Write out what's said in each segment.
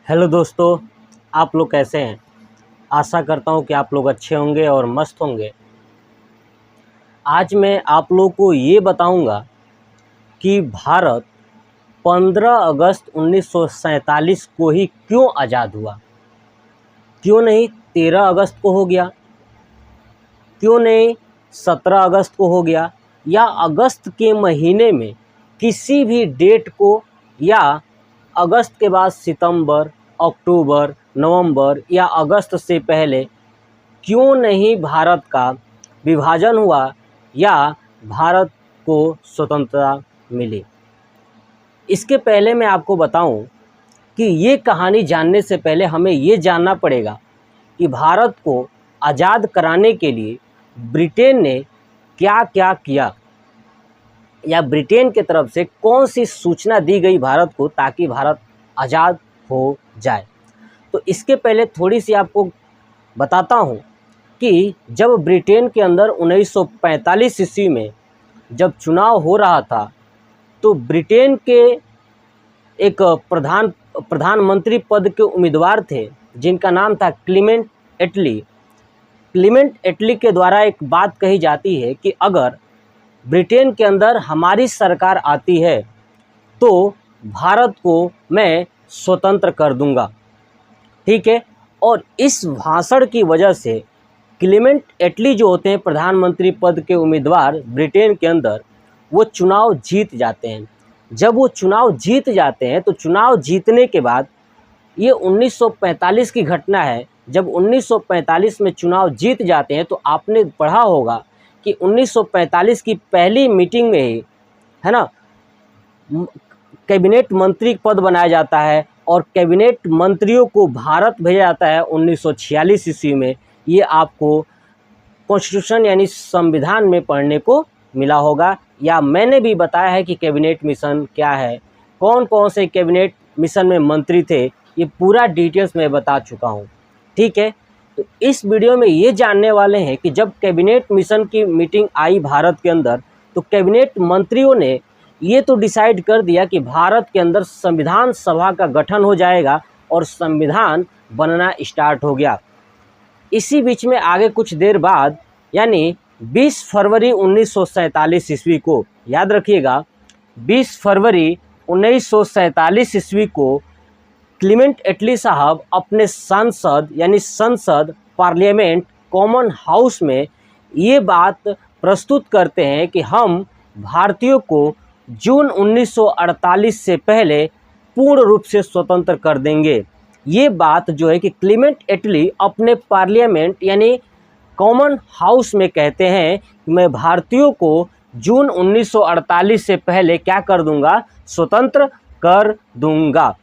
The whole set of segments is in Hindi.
हेलो दोस्तों, आप लोग कैसे हैं। आशा करता हूं कि आप लोग अच्छे होंगे और मस्त होंगे। आज मैं आप लोग को ये बताऊंगा कि भारत 15 अगस्त 1947 को ही क्यों आज़ाद हुआ। क्यों नहीं 13 अगस्त को हो गया, क्यों नहीं 17 अगस्त को हो गया, या अगस्त के महीने में किसी भी डेट को, या अगस्त के बाद सितंबर, अक्टूबर, नवंबर या अगस्त से पहले क्यों नहीं भारत का विभाजन हुआ या भारत को स्वतंत्रता मिली। इसके पहले मैं आपको बताऊं कि ये कहानी जानने से पहले हमें ये जानना पड़ेगा कि भारत को आज़ाद कराने के लिए ब्रिटेन ने क्या क्या किया, या ब्रिटेन की तरफ से कौन सी सूचना दी गई भारत को ताकि भारत आज़ाद हो जाए। तो इसके पहले थोड़ी सी आपको बताता हूँ कि जब ब्रिटेन के अंदर 1945 ईस्वी में जब चुनाव हो रहा था, तो ब्रिटेन के एक प्रधानमंत्री पद के उम्मीदवार थे जिनका नाम था क्लीमेंट एटली। क्लीमेंट एटली के द्वारा एक बात कही जाती है कि अगर ब्रिटेन के अंदर हमारी सरकार आती है तो भारत को मैं स्वतंत्र कर दूंगा, ठीक है। और इस भाषण की वजह से क्लीमेंट एटली जो होते हैं प्रधानमंत्री पद के उम्मीदवार ब्रिटेन के अंदर, वो चुनाव जीत जाते हैं। जब वो चुनाव जीत जाते हैं तो चुनाव जीतने के बाद, ये 1945 की घटना है, जब 1945 में चुनाव जीत जाते हैं तो आपने पढ़ा होगा कि 1945 की पहली मीटिंग में ही, है ना, कैबिनेट मंत्री पद बनाया जाता है और कैबिनेट मंत्रियों को भारत भेजा जाता है 1946 ईस्वी में। ये आपको कॉन्स्टिट्यूशन यानी संविधान में पढ़ने को मिला होगा, या मैंने भी बताया है कि कैबिनेट मिशन क्या है, कौन कौन से कैबिनेट मिशन में मंत्री थे, ये पूरा डिटेल्स मैं बता चुका हूँ, ठीक है। तो इस वीडियो में ये जानने वाले हैं कि जब कैबिनेट मिशन की मीटिंग आई भारत के अंदर, तो कैबिनेट मंत्रियों ने ये तो डिसाइड कर दिया कि भारत के अंदर संविधान सभा का गठन हो जाएगा और संविधान बनना स्टार्ट हो गया। इसी बीच में आगे कुछ देर बाद, यानी 20 फरवरी 1947 ईस्वी को, याद रखिएगा 20 फरवरी 1947 ईस्वी को क्लीमेंट एटली साहब अपने संसद यानी संसद पार्लियामेंट कॉमन हाउस में ये बात प्रस्तुत करते हैं कि हम भारतीयों को जून 1948 से पहले पूर्ण रूप से स्वतंत्र कर देंगे। ये बात जो है कि क्लीमेंट एटली अपने पार्लियामेंट यानी कॉमन हाउस में कहते हैं कि मैं भारतीयों को जून 1948 से पहले क्या कर दूंगा, स्वतंत्र कर दूंगा,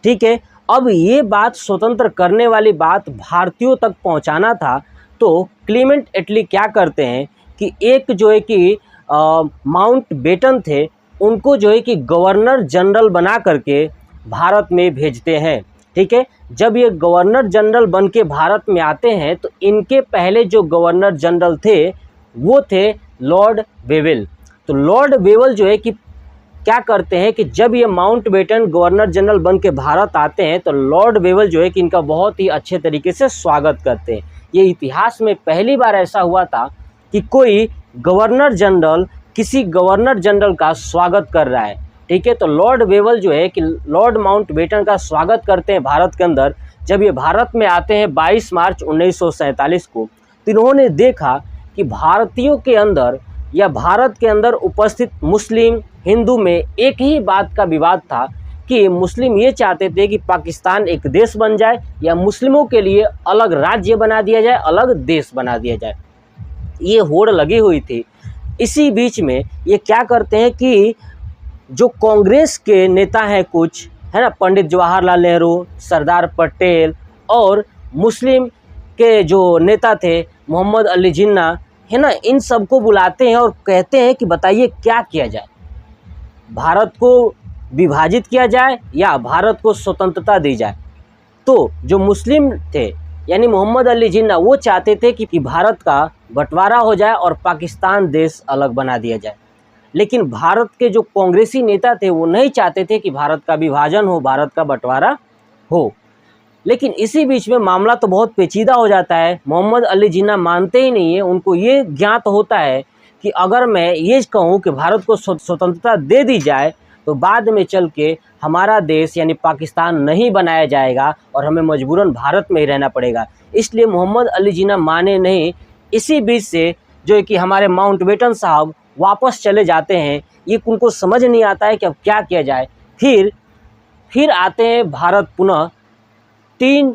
ठीक है। अब ये बात स्वतंत्र करने वाली बात भारतीयों तक पहुंचाना था, तो क्लीमेंट एटली क्या करते हैं कि एक जो है कि माउंट बेटन थे, उनको जो है कि गवर्नर जनरल बना करके भारत में भेजते हैं, ठीक है। जब ये गवर्नर जनरल बन के भारत में आते हैं तो इनके पहले जो गवर्नर जनरल थे वो थे लॉर्ड वेवेल। तो लॉर्ड वेवेल जो है कि क्या करते हैं कि जब ये माउंट बेटन गवर्नर जनरल बन के भारत आते हैं तो लॉर्ड वेवेल जो है कि इनका बहुत ही अच्छे तरीके से स्वागत करते हैं। ये इतिहास में पहली बार ऐसा हुआ था कि कोई गवर्नर जनरल किसी गवर्नर जनरल का स्वागत कर रहा है, ठीक है। तो लॉर्ड वेवेल जो है कि लॉर्ड माउंट बेटन का स्वागत करते हैं भारत के अंदर। जब ये भारत में आते हैं 22 मार्च 1947 को, तो इन्होंने देखा कि भारतीयों के अंदर या भारत के अंदर उपस्थित मुस्लिम हिंदू में एक ही बात का विवाद था कि मुस्लिम ये चाहते थे कि पाकिस्तान एक देश बन जाए या मुस्लिमों के लिए अलग राज्य बना दिया जाए, अलग देश बना दिया जाए। ये होड़ लगी हुई थी। इसी बीच में ये क्या करते हैं कि जो कांग्रेस के नेता हैं कुछ, है ना, पंडित जवाहरलाल नेहरू, सरदार पटेल और मुस्लिम के जो नेता थे मोहम्मद अली जिन्ना, है ना, इन सबको बुलाते हैं और कहते हैं कि बताइए क्या किया जाए, भारत को विभाजित किया जाए या भारत को स्वतंत्रता दी जाए। तो जो मुस्लिम थे यानी मोहम्मद अली जिन्ना, वो चाहते थे कि भारत का बंटवारा हो जाए और पाकिस्तान देश अलग बना दिया जाए। लेकिन भारत के जो कांग्रेसी नेता थे वो नहीं चाहते थे कि भारत का विभाजन हो, भारत का बंटवारा हो। लेकिन इसी बीच में मामला तो बहुत पेचीदा हो जाता है। मोहम्मद अली जिन्ना मानते ही नहीं है, उनको ये ज्ञात होता है कि अगर मैं ये कहूँ कि भारत को स्वतंत्रता दे दी जाए तो बाद में चल के हमारा देश यानी पाकिस्तान नहीं बनाया जाएगा और हमें मजबूरन भारत में ही रहना पड़ेगा। इसलिए मोहम्मद अली जिन्ना माने नहीं। इसी बीच से जो है कि हमारे माउंटबेटन साहब वापस चले जाते हैं। ये उनको समझ नहीं आता है कि अब क्या किया जाए। फिर आते हैं भारत पुनः 3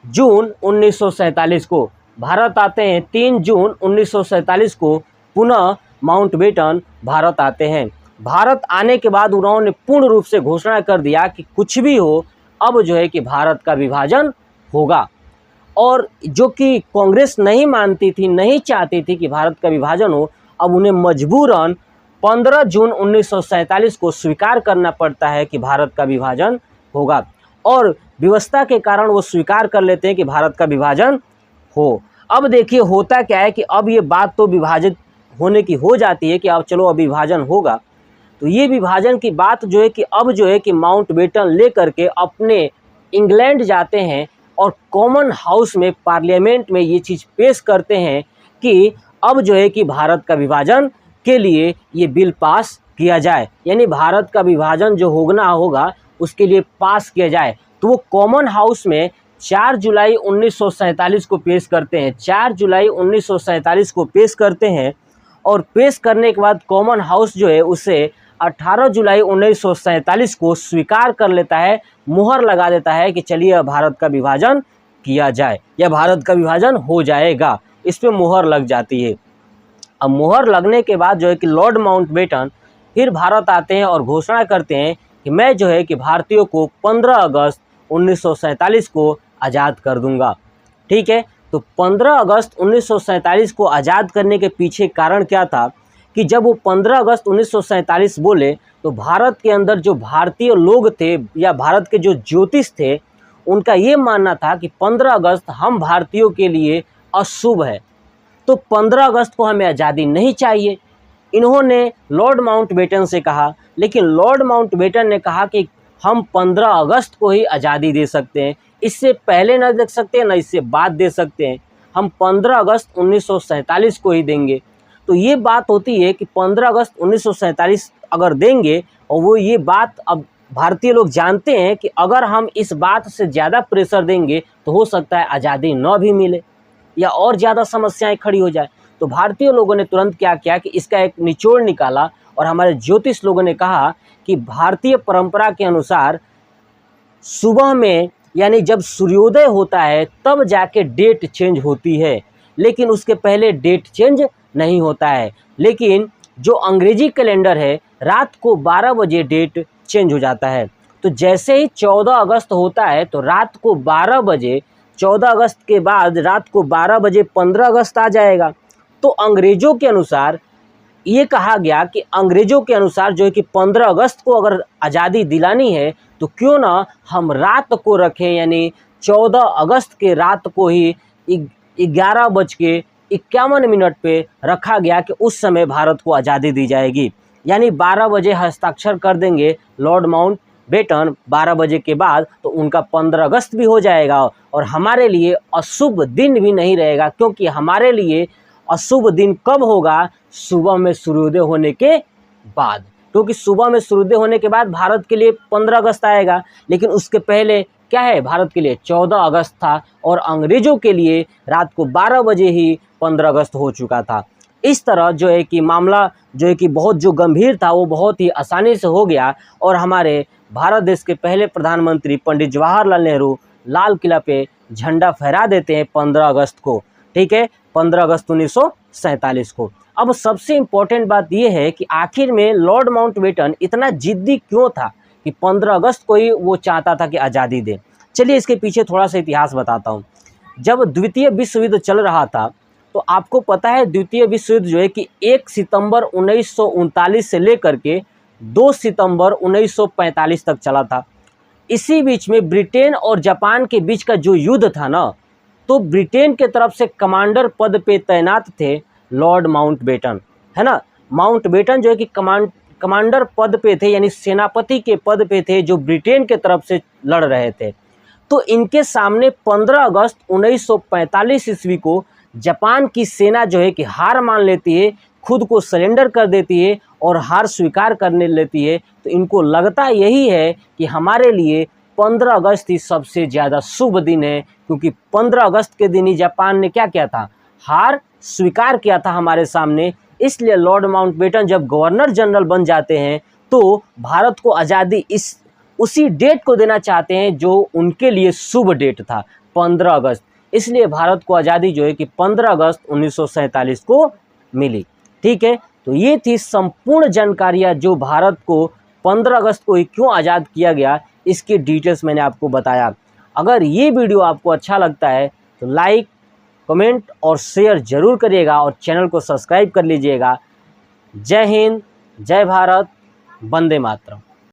जून 1947 को। भारत आते हैं 3 जून 1947 को पुनः माउंटबेटन भारत आते हैं। भारत आने के बाद उन्होंने पूर्ण रूप से घोषणा कर दिया कि कुछ भी हो, अब जो है कि भारत का विभाजन होगा। और जो कि कांग्रेस नहीं मानती थी, नहीं चाहती थी कि भारत का विभाजन हो, अब उन्हें मजबूरन 15 जून 1947 को स्वीकार करना पड़ता है कि भारत का विभाजन होगा। और व्यवस्था के कारण वो स्वीकार कर लेते हैं कि भारत का विभाजन हो। अब देखिए होता क्या है कि अब ये बात तो विभाजित होने की हो जाती है कि अब चलो अब विभाजन होगा। तो ये विभाजन की बात जो है कि अब जो है कि माउंटबेटन लेकर के अपने इंग्लैंड जाते हैं और कॉमन हाउस में, पार्लियामेंट में ये चीज़ पेश करते हैं कि अब जो है कि भारत का विभाजन के लिए ये बिल पास किया जाए, यानी भारत का विभाजन जो होगा उसके लिए पास किया जाए। तो वो कॉमन हाउस में 4 जुलाई 1947 को पेश करते हैं। 4 जुलाई 1947 को पेश करते हैं और पेश करने के बाद कॉमन हाउस जो है उसे 18 जुलाई 1947 को स्वीकार कर लेता है, मुहर लगा देता है कि चलिए भारत का विभाजन किया जाए या भारत का विभाजन हो जाएगा। इस पे मुहर लग जाती है। अब मुहर लगने के बाद जो है कि लॉर्ड माउंटबेटन फिर भारत आते हैं और घोषणा करते हैं कि मैं जो है कि भारतीयों को 15 अगस्त 1947 को आज़ाद कर दूंगा। ठीक है, तो 15 अगस्त 1947 को आज़ाद करने के पीछे कारण क्या था कि जब वो 15 अगस्त 1947 बोले तो भारत के अंदर जो भारतीय लोग थे या भारत के जो ज्योतिष थे, उनका ये मानना था कि 15 अगस्त हम भारतीयों के लिए अशुभ है, तो 15 अगस्त को हमें आज़ादी नहीं चाहिए। इन्होंने लॉर्ड माउंटबेटन से कहा, लेकिन लॉर्ड माउंटबेटन ने कहा कि हम 15 अगस्त को ही आज़ादी दे सकते हैं, इससे पहले न दे सकते हैं, न इससे बाद दे सकते हैं। हम 15 अगस्त 1947 को ही देंगे। तो ये बात होती है कि 15 अगस्त 1947 अगर देंगे, और वो ये बात अब भारतीय लोग जानते हैं कि अगर हम इस बात से ज़्यादा प्रेशर देंगे तो हो सकता है आज़ादी न भी मिले या और ज़्यादा समस्याएं खड़ी हो जाए। तो भारतीय लोगों ने तुरंत क्या किया कि इसका एक निचोड़ निकाला और हमारे ज्योतिष लोगों ने कहा कि भारतीय परंपरा के अनुसार सुबह में यानी जब सूर्योदय होता है तब जाके डेट चेंज होती है, लेकिन उसके पहले डेट चेंज नहीं होता है। लेकिन जो अंग्रेजी कैलेंडर है रात को 12 बजे डेट चेंज हो जाता है। तो जैसे ही 14 अगस्त होता है तो रात को 12 बजे, 14 अगस्त के बाद रात को 12 बजे 15 अगस्त आ जाएगा। तो अंग्रेज़ों के अनुसार ये कहा गया कि अंग्रेज़ों के अनुसार जो है कि 15 अगस्त को अगर आज़ादी दिलानी है तो क्यों ना हम रात को रखें, यानी 14 अगस्त के रात को ही 11:51 पे रखा गया कि उस समय भारत को आज़ादी दी जाएगी। यानी 12 बजे हस्ताक्षर कर देंगे लॉर्ड माउंटबेटन 12 बजे के बाद, तो उनका 15 अगस्त भी हो जाएगा और हमारे लिए अशुभ दिन भी नहीं रहेगा। क्योंकि हमारे लिए अशुभ दिन कब होगा? सुबह में सूर्योदय होने के बाद, क्योंकि सुबह में सूर्योदय होने के बाद भारत के लिए 15 अगस्त आएगा। लेकिन उसके पहले क्या है? भारत के लिए 14 अगस्त था और अंग्रेज़ों के लिए रात को 12 बजे ही 15 अगस्त हो चुका था। इस तरह जो है कि मामला जो है कि बहुत जो गंभीर था वो बहुत ही आसानी से हो गया और हमारे भारत देश के पहले प्रधानमंत्री पंडित जवाहरलाल नेहरू लाल किला पे झंडा फहरा देते हैं 15 अगस्त को। ठीक है, 15 अगस्त 1947 को। अब सबसे इम्पोर्टेंट बात यह है कि आखिर में लॉर्ड माउंटबेटन इतना जिद्दी क्यों था कि 15 अगस्त को ही वो चाहता था कि आज़ादी दे। चलिए इसके पीछे थोड़ा सा इतिहास बताता हूँ। जब द्वितीय विश्व युद्ध चल रहा था तो आपको पता है द्वितीय विश्व युद्ध जो है कि 1 सितंबर 1939 से लेकर के 2 सितंबर 1945 तक चला था। इसी बीच में ब्रिटेन और जापान के बीच का जो युद्ध था ना, तो ब्रिटेन के तरफ से कमांडर पद पे तैनात थे लॉर्ड माउंटबेटन, है ना। माउंटबेटन जो है कि कमांडर पद पे थे, यानी सेनापति के पद पे थे जो ब्रिटेन के तरफ से लड़ रहे थे। तो इनके सामने 15 अगस्त 1945 ईस्वी को जापान की सेना जो है कि हार मान लेती है, खुद को सरेंडर कर देती है और हार स्वीकार करने लेती है। तो इनको लगता यही है कि हमारे लिए 15 अगस्त ही सबसे ज़्यादा शुभ दिन है, क्योंकि 15 अगस्त के दिन ही जापान ने क्या किया था, हार स्वीकार किया था हमारे सामने। इसलिए लॉर्ड माउंटबेटन जब गवर्नर जनरल बन जाते हैं तो भारत को आज़ादी उसी डेट को देना चाहते हैं जो उनके लिए शुभ डेट था, 15 अगस्त। इसलिए भारत को आज़ादी जो है कि 15 अगस्त 1947 को मिली। ठीक है, तो ये थी संपूर्ण जानकारियाँ जो भारत को 15 अगस्त को ही क्यों आज़ाद किया गया, इसकी डिटेल्स मैंने आपको बताया। अगर ये वीडियो आपको अच्छा लगता है तो लाइक, कमेंट और शेयर ज़रूर करिएगा और चैनल को सब्सक्राइब कर लीजिएगा। जय हिंद, जय भारत, वंदे मातरम।